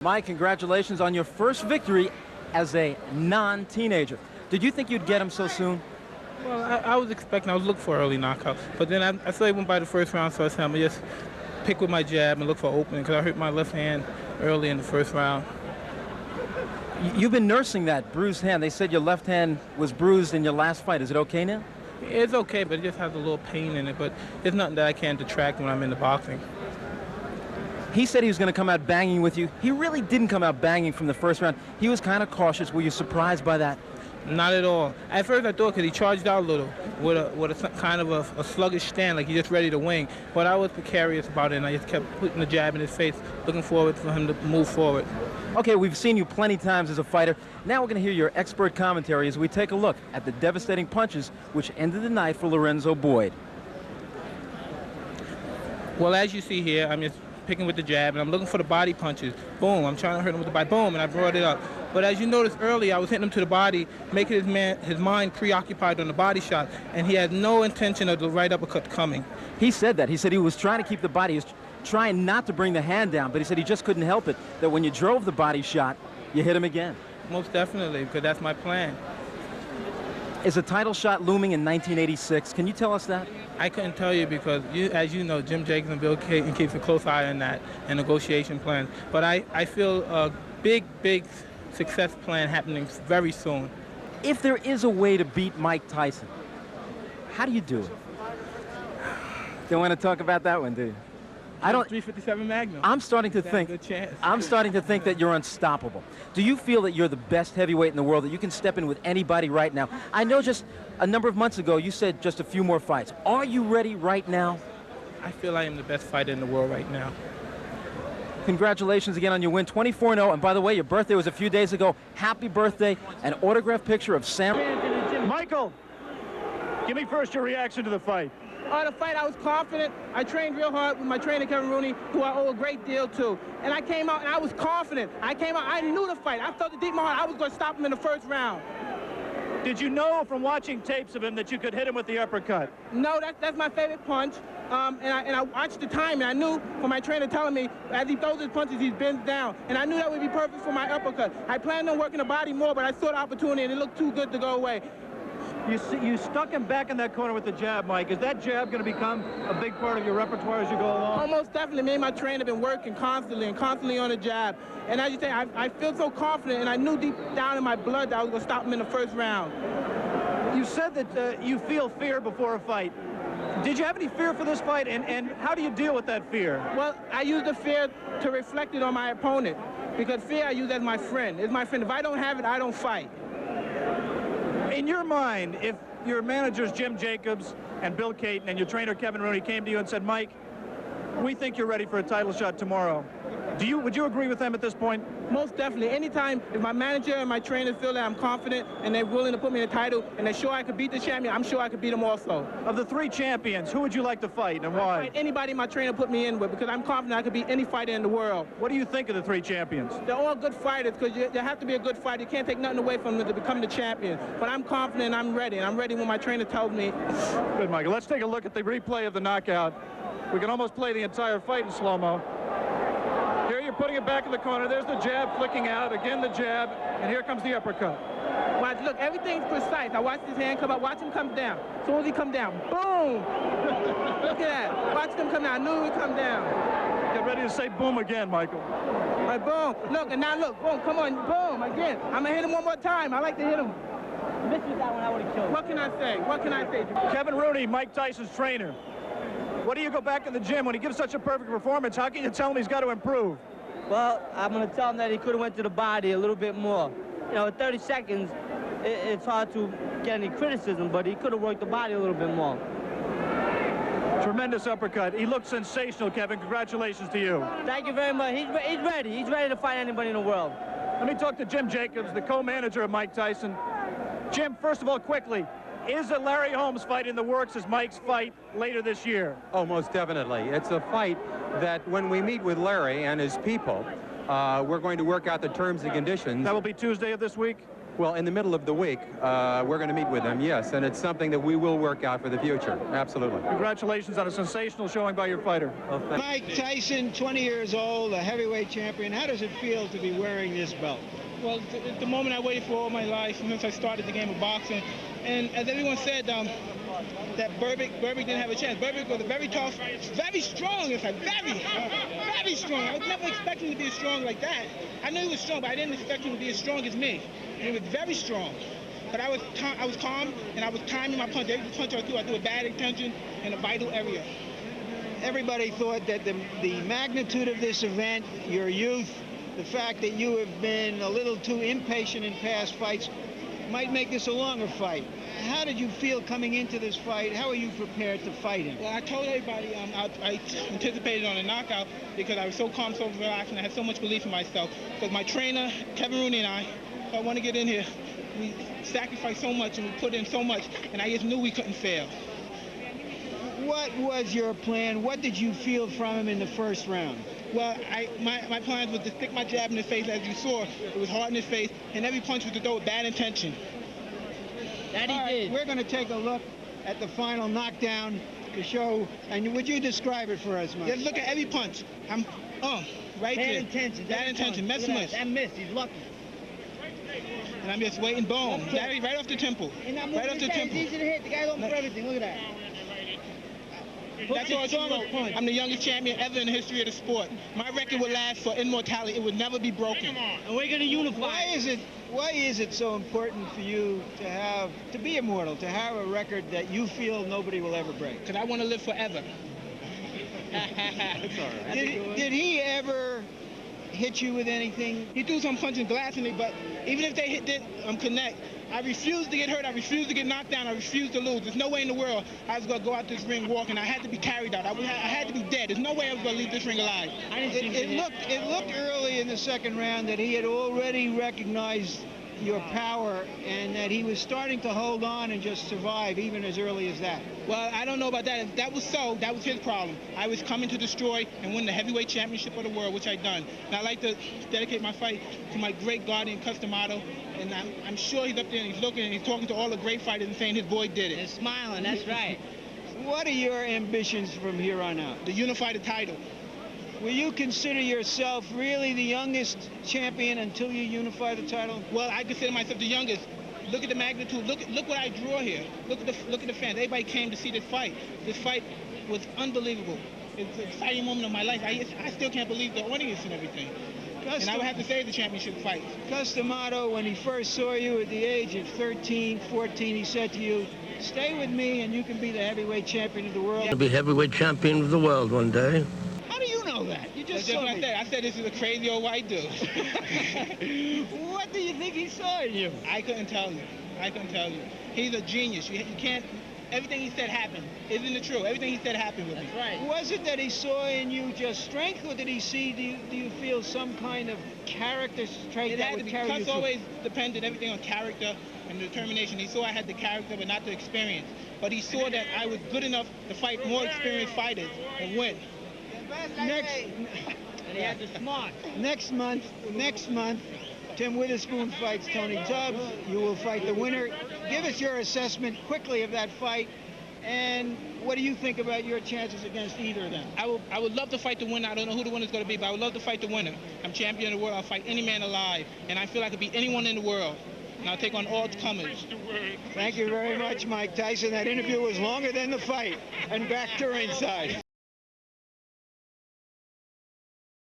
Mike, congratulations on your first victory as a non-teenager. Did you think you'd get him so soon? Well, I was expecting, I was looking for an early knockout. But then I saw he went by the first round, so I said I'm going to just pick with my jab and look for opening because I hurt my left hand early in the first round. You've been nursing that bruised hand. They said your left hand was bruised in your last fight. Is it okay now? It's okay, but it just has a little pain in it. But it's nothing that I can't detract when I'm in the boxing. He said he was going to come out banging with you. He really didn't come out banging from the first round. He was kind of cautious. Were you surprised by that? Not at all. At first I thought because he charged out a little with a kind of a sluggish stand, like he's just ready to wing. But I was precarious about it, and I just kept putting the jab in his face, looking forward for him to move forward. Okay, we've seen you plenty times as a fighter. Now we're going to hear your expert commentary as we take a look at the devastating punches which ended the night for Lorenzo Boyd. Well, as you see here, I'm just picking with the jab, and I'm looking for the body punches. Boom, I'm trying to hurt him with the body. Boom, and I brought it up. But as you noticed earlier, I was hitting him to the body, making his mind preoccupied on the body shot, and he had no intention of the right uppercut coming. He said that. He said he was trying to keep the body. He was trying not to bring the hand down, but he said he just couldn't help it, that when you drove the body shot, you hit him again. Most definitely, because that's my plan. Is a title shot looming in 1986? Can you tell us that? I couldn't tell you because, as you know, Jim Jacobs and Bill Cayton keeps a close eye on that and negotiation plans. But I feel a big success plan happening very soon. If there is a way to beat Mike Tyson, how do you do it? Don't want to talk about that one, do you? I don't. 357 Magnum. I'm starting to think. Good chance. I'm starting to think that you're unstoppable. Do you feel that you're the best heavyweight in the world, that you can step in with anybody right now? I know just a number of months ago you said just a few more fights. Are you ready right now? I feel I am the best fighter in the world right now. Congratulations again on your win, 24-0. And by the way, your birthday was a few days ago. Happy birthday. An autographed picture of Sam. Michael, give me first your reaction to the fight. The fight, I was confident. I trained real hard with my trainer, Kevin Rooney, who I owe a great deal to. And I came out and I was confident. I came out, I knew the fight. I felt it deep in my heart. I was going to stop him in the first round. Did you know from watching tapes of him that you could hit him with the uppercut? No, that's my favorite punch. And I watched the time, and I knew from my trainer telling me as he throws his punches, he bends down. And I knew that would be perfect for my uppercut. I planned on working the body more, but I saw the opportunity, and it looked too good to go away. You stuck him back in that corner with the jab, Mike. Is that jab going to become a big part of your repertoire as you go along? Almost definitely. Me and my trainer have been working constantly on the jab. And as you say, I feel so confident, and I knew deep down in my blood that I was going to stop him in the first round. You said that you feel fear before a fight. Did you have any fear for this fight, and how do you deal with that fear? Well, I use the fear to reflect it on my opponent, because fear I use as my friend. It's my friend. If I don't have it, I don't fight. In your mind, if your managers Jim Jacobs and Bill Cayton and your trainer Kevin Rooney came to you and said, Mike, we think you're ready for a title shot tomorrow, would you agree with them at this point? Most definitely. Anytime, if my manager and my trainers feel that I'm confident and they're willing to put me in a title and they're sure I could beat the champion, I'm sure I could beat them also. Of the three champions, who would you like to fight and why? Fight anybody my trainer put me in with, because I'm confident I could beat any fighter in the world. What do you think of the three champions? They're all good fighters, because you have to be a good fighter. You can't take nothing away from them to become the champion. But I'm confident, I'm ready, and I'm ready when my trainer tells me. Good, Michael. Let's take a look at the replay of the knockout. We can almost play the entire fight in slow-mo. Here you're putting it back in the corner. There's the jab flicking out. Again the jab. And here comes the uppercut. Watch, look, everything's precise. I watch his hand come up. Watch him come down. As soon as he come down, boom! Look at that. Watch him come down. I knew he would come down. Get ready to say boom again, Michael. All right, boom. Look, and now look. Boom, come on. Boom, again. I'm going to hit him one more time. I like to hit him. This was that one I would have killed. What can I say? What can I say? Kevin Rooney, Mike Tyson's trainer. What do you go back in the gym when he gives such a perfect performance? How can you tell him he's got to improve? Well, I'm going to tell him that he could have went to the body a little bit more. You know, in 30 seconds, it's hard to get any criticism, but he could have worked the body a little bit more. Tremendous uppercut. He looked sensational, Kevin. Congratulations to you. Thank you very much. He's ready. He's ready to fight anybody in the world. Let me talk to Jim Jacobs, the co-manager of Mike Tyson. Jim, first of all, quickly, is a Larry Holmes fight in the works as Mike's fight later this year? Oh, most definitely. It's a fight that when we meet with Larry and his people, we're going to work out the terms and conditions. That will be Tuesday of this week? Well, in the middle of the week, we're going to meet with him, yes, and it's something that we will work out for the future. Absolutely. Congratulations on a sensational showing by your fighter. Well, Mike Tyson, 20 years old, a heavyweight champion. How does it feel to be wearing this belt? Well, it's the moment I waited for all my life since I started the game of boxing. And as everyone said, that Berbick didn't have a chance. Berbick was a very tough, very strong, in fact, very strong. I was never expecting him to be as strong like that. I knew he was strong, but I didn't expect him to be as strong as me. And he was very strong. But I was calm, and I was timing my punch. Every punch I threw with bad intention in a vital area. Everybody thought that the magnitude of this event, your youth, the fact that you have been a little too impatient in past fights, might make this a longer fight. How did you feel coming into this fight? How are you prepared to fight him? Well, I told everybody I anticipated on a knockout because I was so calm, so relaxed, and I had so much belief in myself. Because my trainer, Kevin Rooney, and I want to get in here. We sacrificed so much and we put in so much, and I just knew we couldn't fail. What was your plan? What did you feel from him in the first round? Well, my plan was to stick my jab in his face, as you saw. It was hard in his face, and every punch was to throw with bad intention. That he did. We're going to take a look at the final knockdown to show. And would you describe it for us, Mike? Just look at every punch. I'm, right Bad there. intention. Bad intention. Miss. That missed. He's lucky. And I'm just waiting. Boom. Right off the temple. Right off the temple. It's easy to hit. The guy's open for everything. Look at that. That's all it's about. I'm the youngest champion ever in the history of the sport. My record will last for immortality. It would never be broken. And we're going to unify. Why is it so important for you to be immortal, to have a record that you feel nobody will ever break? Because I want to live forever. That's all right. Did he ever hit you with anything? He threw some punching glass in me, but even if they didn't connect, I refused to get hurt. I refused to get knocked down. I refused to lose. There's no way in the world I was going to go out this ring walking. I had to be carried out. I had to be dead. There's no way I was going to leave this ring alive. It looked early in the second round that he had already recognized your power and that he was starting to hold on and just survive even as early as that. Well, I don't know about that. If that was so, that was his problem. I was coming to destroy and win the heavyweight championship of the world, which I've done. And I'd like to dedicate my fight to my great guardian, Cus D'Amato. And I'm sure he's up there and he's looking and he's talking to all the great fighters and saying his boy did it. And smiling, that's right. What are your ambitions from here on out? To unify the title. Will you consider yourself really the youngest champion until you unify the title? Well, I consider myself the youngest. Look at the magnitude. Look what I draw here. Look at the fans. Everybody came to see this fight. This fight was unbelievable. It's an exciting moment of my life. I still can't believe the audience and everything. And I would have to say the championship fight. Cus D'Amato, when he first saw you at the age of 13, 14, he said to you, "Stay with me and you can be the heavyweight champion of the world." I'll be heavyweight champion of the world one day. How do you know that? You just That's saw what me. I said this is a crazy old white dude. What do you think he saw in you? I couldn't tell you. He's a genius. You can't. Everything he said happened. Isn't it true? Everything he said happened with me. That's right. Was it that he saw in you just strength, or did he see, do you feel some kind of character trait It that had to would be. carry you Cus through? always depended everything on character and determination. He saw I had the character, but not the experience. But he saw that I was good enough to fight more experienced fighters and win. And he had the smart. Next month, Tim Witherspoon fights Tony Tubbs. You will fight the winner. Give us your assessment quickly of that fight, and what do you think about your chances against either of them? I would love to fight the winner. I don't know who the winner's going to be, but I would love to fight the winner. I'm champion of the world. I'll fight any man alive, and I feel I could beat anyone in the world. And I'll take on all comers. Thank you very much, Mike Tyson. That interview was longer than the fight. And back to ringside.